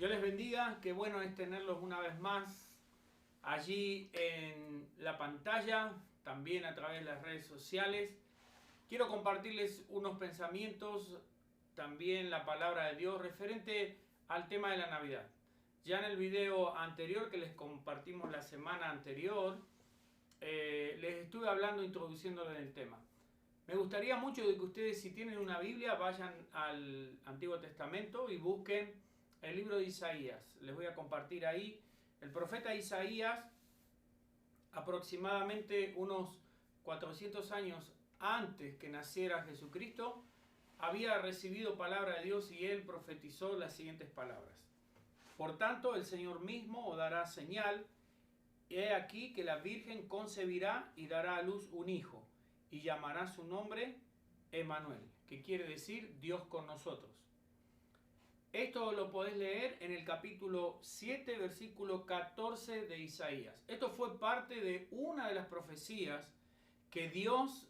Dios les bendiga, qué bueno es tenerlos una vez más allí en la pantalla, también a través de las redes sociales. Quiero compartirles unos pensamientos, también la palabra de Dios referente al tema de la Navidad. Ya en el video anterior que les compartimos la semana anterior, les estuve hablando, introduciéndolo en el tema. Me gustaría mucho de que ustedes, si tienen una Biblia, vayan al Antiguo Testamento y busquen el libro de Isaías. Les voy a compartir ahí. El profeta Isaías, aproximadamente unos 400 años antes que naciera Jesucristo, había recibido palabra de Dios y él profetizó las siguientes palabras. Por tanto, el Señor mismo os dará señal. He aquí que la Virgen concebirá y dará a luz un hijo, y llamará su nombre Emmanuel, que quiere decir Dios con nosotros. Esto lo podés leer en el capítulo 7, versículo 14 de Isaías. Esto fue parte de una de las profecías que Dios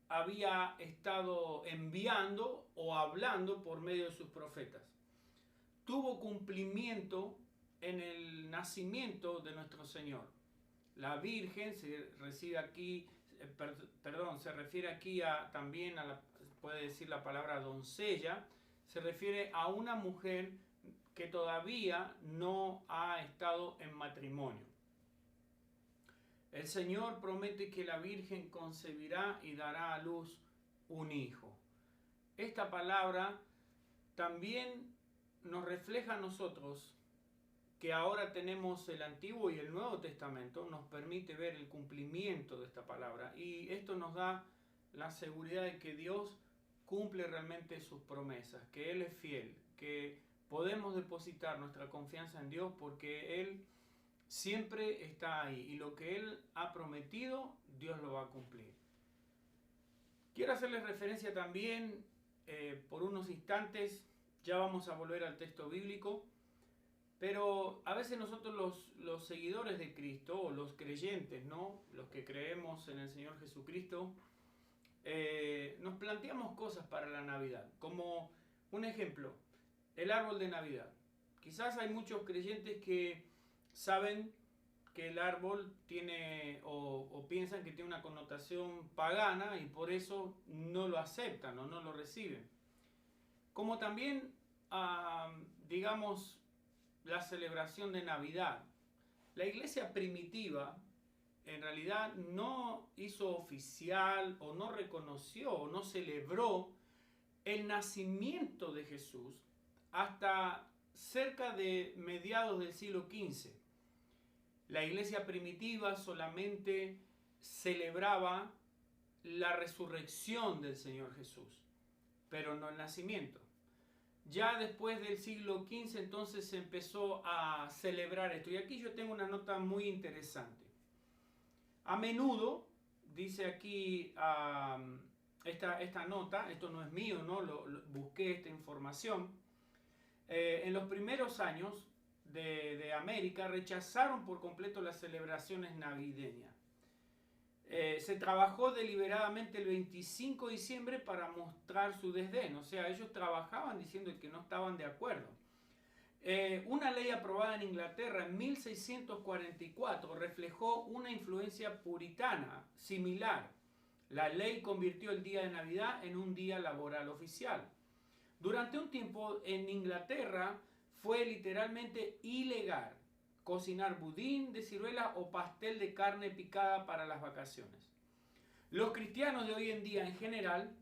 había estado enviando o hablando por medio de sus profetas. Tuvo cumplimiento en el nacimiento de nuestro Señor. La Virgen se refiere aquí también puede decir la palabra doncella, se refiere a una mujer que todavía no ha estado en matrimonio. El Señor promete que la Virgen concebirá y dará a luz un hijo. Esta palabra también nos refleja a nosotros que ahora tenemos el Antiguo y el Nuevo Testamento, nos permite ver el cumplimiento de esta palabra. Y esto nos da la seguridad de que Dios cumple realmente sus promesas, que Él es fiel, que podemos depositar nuestra confianza en Dios porque Él siempre está ahí. Y lo que Él ha prometido, Dios lo va a cumplir. Quiero hacerles referencia también, por unos instantes, ya vamos a volver al texto bíblico, pero a veces nosotros los seguidores de Cristo, o los creyentes, ¿no? Los que creemos en el Señor Jesucristo, nos planteamos cosas para la Navidad. Como un ejemplo, el árbol de Navidad. Quizás hay muchos creyentes que saben que el árbol tiene o piensan que tiene una connotación pagana y por eso no lo aceptan o no lo reciben. Como también, digamos, la celebración de Navidad. La iglesia primitiva en realidad no hizo oficial o no reconoció o no celebró el nacimiento de Jesús hasta cerca de mediados del siglo XV. La iglesia primitiva solamente celebraba la resurrección del Señor Jesús, pero no el nacimiento. Ya después del siglo XV entonces se empezó a celebrar esto. Y aquí yo tengo una nota muy interesante. A menudo, dice aquí esta nota, esto no es mío, ¿no? Busqué esta información. En los primeros años de América rechazaron por completo las celebraciones navideñas. Se trabajó deliberadamente el 25 de diciembre para mostrar su desdén, o sea, ellos trabajaban diciendo que no estaban de acuerdo. Una ley aprobada en Inglaterra en 1644 reflejó una influencia puritana similar. La ley convirtió el día de Navidad en un día laboral oficial. Durante un tiempo en Inglaterra fue literalmente ilegal cocinar budín de ciruela o pastel de carne picada para las vacaciones. Los cristianos de hoy en día en general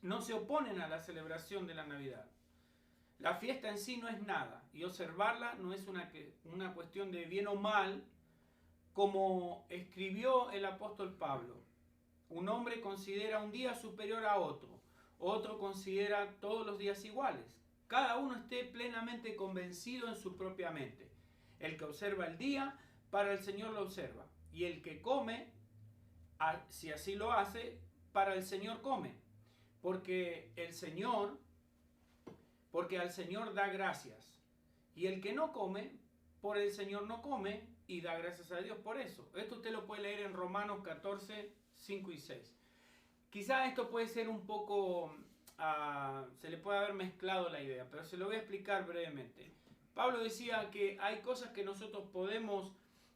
no se oponen a la celebración de la Navidad. La fiesta en sí no es nada y observarla no es una cuestión de bien o mal, como escribió el apóstol Pablo. Un hombre considera un día superior a otro, otro considera todos los días iguales. Cada uno esté plenamente convencido en su propia mente. El que observa el día, para el Señor lo observa. Y el que come, si así lo hace, para el Señor come. Porque al Señor da gracias. Y el que no come, por el Señor no come y da gracias a Dios por eso. Esto usted lo puede leer en Romanos 14, 5 y 6. Quizá esto puede ser un poco, se le puede haber mezclado la idea, pero se lo voy a explicar brevemente. Pablo decía que hay cosas que nosotros podemos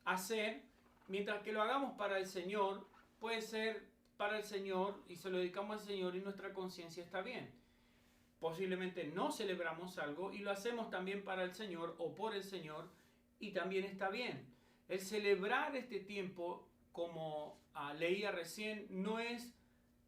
hacer, mientras que lo hagamos para el Señor, puede ser para el Señor y se lo dedicamos al Señor y nuestra conciencia está bien. Posiblemente no celebramos algo y lo hacemos también para el Señor o por el Señor y también está bien. El celebrar este tiempo, como leía recién, no es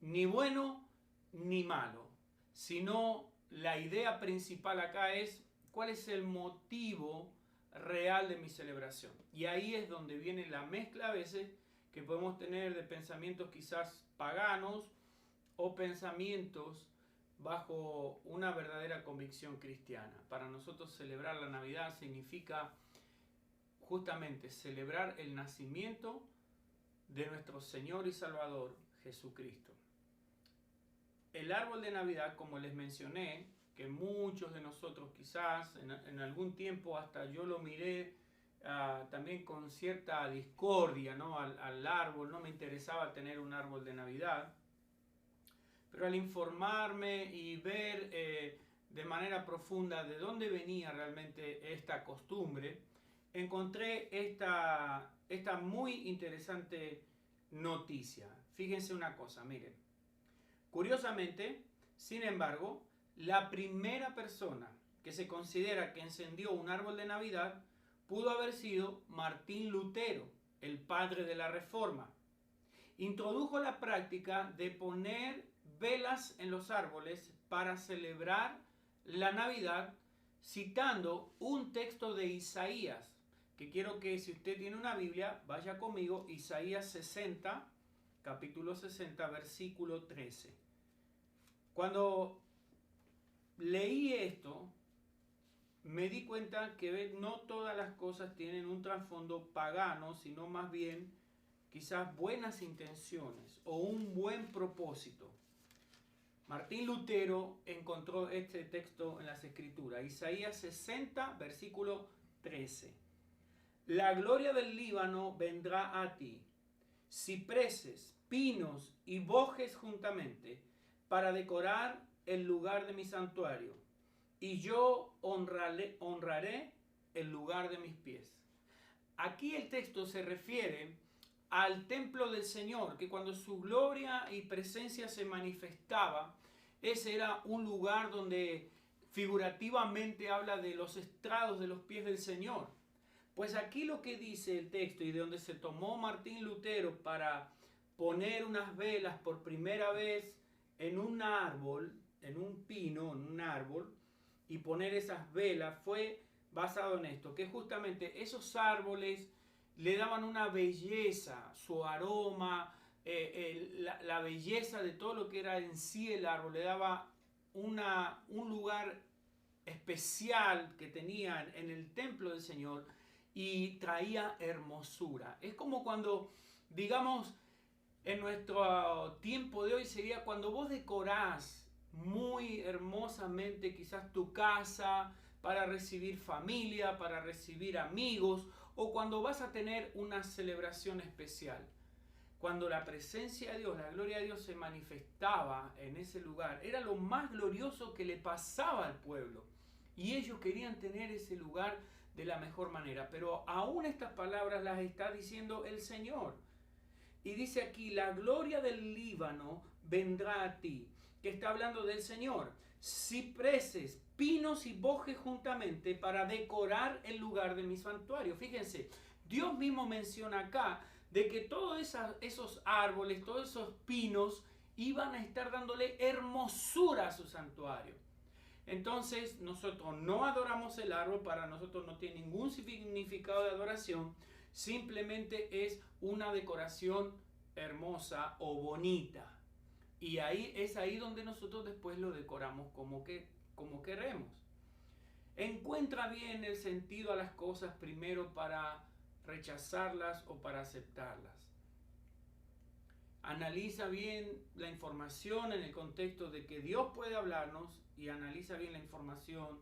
ni bueno ni malo, sino la idea principal acá es cuál es el motivo real de mi celebración. Y ahí es donde viene la mezcla a veces que podemos tener de pensamientos quizás paganos o pensamientos bajo una verdadera convicción cristiana. Para nosotros celebrar la Navidad significa justamente celebrar el nacimiento de nuestro Señor y Salvador Jesucristo. El árbol de Navidad, como les mencioné, que muchos de nosotros quizás en algún tiempo hasta yo lo miré también con cierta discordia, ¿no? al árbol, no me interesaba tener un árbol de Navidad, pero al informarme y ver de manera profunda de dónde venía realmente esta costumbre, encontré esta muy interesante noticia. Fíjense una cosa, miren. Curiosamente, sin embargo, la primera persona que se considera que encendió un árbol de Navidad pudo haber sido Martín Lutero, el padre de la Reforma. Introdujo la práctica de poner velas en los árboles para celebrar la Navidad citando un texto de Isaías, que quiero que si usted tiene una Biblia, vaya conmigo, Isaías 60, capítulo 60, versículo 13. Cuando leí esto, me di cuenta que no todas las cosas tienen un trasfondo pagano, sino más bien quizás buenas intenciones o un buen propósito. Martín Lutero encontró este texto en las Escrituras, Isaías 60, versículo 13. La gloria del Líbano vendrá a ti, cipreses, pinos y bojes juntamente, para decorar el lugar de mi santuario, y yo honraré el lugar de mis pies. Aquí el texto se refiere al templo del Señor, que cuando su gloria y presencia se manifestaba, ese era un lugar donde figurativamente habla de los estrados de los pies del Señor. Pues aquí lo que dice el texto y de donde se tomó Martín Lutero para poner unas velas por primera vez en un árbol, en un pino, en un árbol, y poner esas velas fue basado en esto, que justamente esos árboles le daban una belleza, su aroma, la belleza de todo lo que era en sí el árbol, le daba un lugar especial que tenían en el templo del Señor y traía hermosura. Es como cuando, digamos, en nuestro tiempo de hoy sería cuando vos decorás muy hermosamente quizás tu casa para recibir familia, para recibir amigos, o cuando vas a tener una celebración especial. Cuando la presencia de Dios, la gloria de Dios se manifestaba en ese lugar, era lo más glorioso que le pasaba al pueblo. Y ellos querían tener ese lugar de la mejor manera. Pero aún estas palabras las está diciendo el Señor. Y dice aquí, la gloria del Líbano vendrá a ti, que está hablando del Señor. Cipreses, pinos y bojes juntamente para decorar el lugar de mi santuario. Fíjense, Dios mismo menciona acá de que todos esos árboles, todos esos pinos iban a estar dándole hermosura a su santuario. Entonces nosotros no adoramos el árbol, para nosotros no tiene ningún significado de adoración, simplemente es una decoración hermosa o bonita. Y ahí es ahí donde nosotros después lo decoramos como queremos. Encuentra bien el sentido a las cosas primero para rechazarlas o para aceptarlas. Analiza bien la información en el contexto de que Dios puede hablarnos y analiza bien la información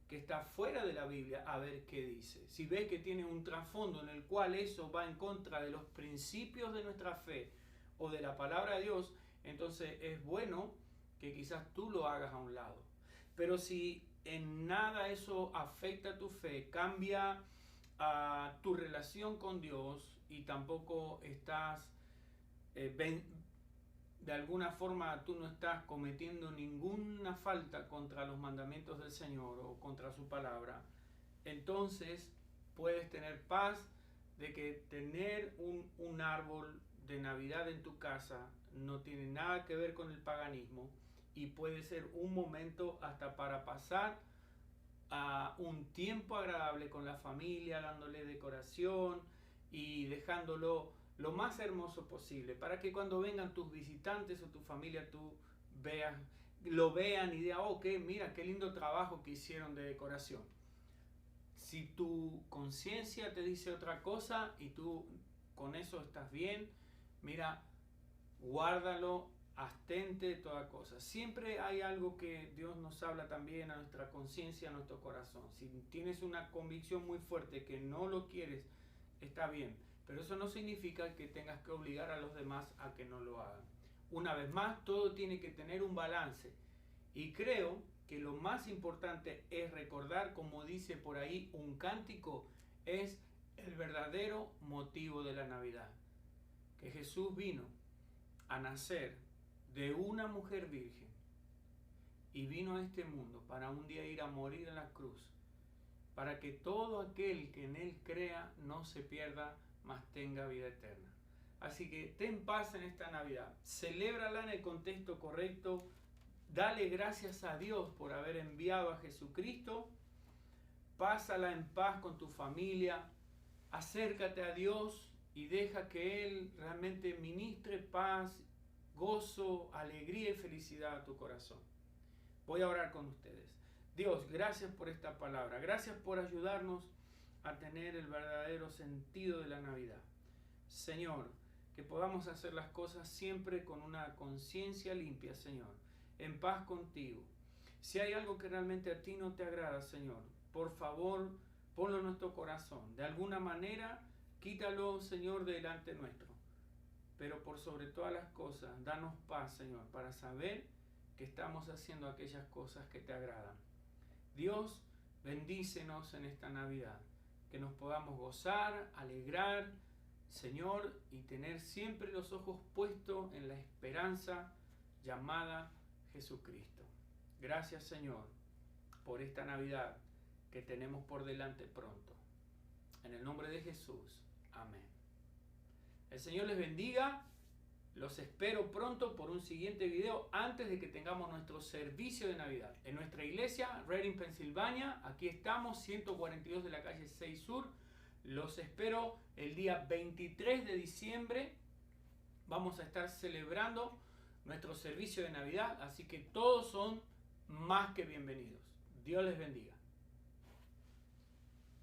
que está fuera de la Biblia a ver qué dice. Si ves que tiene un trasfondo en el cual eso va en contra de los principios de nuestra fe o de la palabra de Dios, entonces es bueno que quizás tú lo hagas a un lado. Pero si en nada eso afecta tu fe, cambia tu relación con Dios y tampoco estás, de alguna forma tú no estás cometiendo ninguna falta contra los mandamientos del Señor o contra su palabra, entonces puedes tener paz de que tener un árbol de Navidad en tu casa no tiene nada que ver con el paganismo y puede ser un momento hasta para pasar a un tiempo agradable con la familia, dándole decoración y dejándolo lo más hermoso posible para que cuando vengan tus visitantes o tu familia tú lo vean y digan, oh, mira qué lindo trabajo que hicieron de decoración. Si tu conciencia te dice otra cosa y tú con eso estás bien, mira, guárdalo, abstente de toda cosa. Siempre hay algo que Dios nos habla también a nuestra conciencia, a nuestro corazón. Si tienes una convicción muy fuerte que no lo quieres, está bien. Pero eso no significa que tengas que obligar a los demás a que no lo hagan. Una vez más, todo tiene que tener un balance. Y creo que lo más importante es recordar, como dice por ahí un cántico, es el verdadero motivo de la Navidad. Que Jesús vino a nacer de una mujer virgen y vino a este mundo para un día ir a morir en la cruz, para que todo aquel que en él crea no se pierda, mas tenga vida eterna. Así que ten paz en esta Navidad, celébrala en el contexto correcto, dale gracias a Dios por haber enviado a Jesucristo, pásala en paz con tu familia, acércate a Dios y deja que Él realmente ministre paz, gozo, alegría y felicidad a tu corazón. Voy a orar con ustedes. Dios, gracias por esta palabra. Gracias por ayudarnos a tener el verdadero sentido de la Navidad. Señor, que podamos hacer las cosas siempre con una conciencia limpia, Señor, en paz contigo. Si hay algo que realmente a ti no te agrada, Señor, por favor, ponlo en nuestro corazón. De alguna manera, quítalo, Señor, delante nuestro. Pero por sobre todas las cosas, danos paz, Señor, para saber que estamos haciendo aquellas cosas que te agradan. Dios, bendícenos en esta Navidad, que nos podamos gozar, alegrar, Señor, y tener siempre los ojos puestos en la esperanza llamada Jesucristo. Gracias, Señor, por esta Navidad que tenemos por delante pronto. En el nombre de Jesús. Amén. El Señor les bendiga. Los espero pronto por un siguiente video antes de que tengamos nuestro servicio de Navidad. En nuestra iglesia, Reading, Pensilvania, aquí estamos, 142 de la calle 6 Sur. Los espero el día 23 de diciembre. Vamos a estar celebrando nuestro servicio de Navidad, así que todos son más que bienvenidos. Dios les bendiga.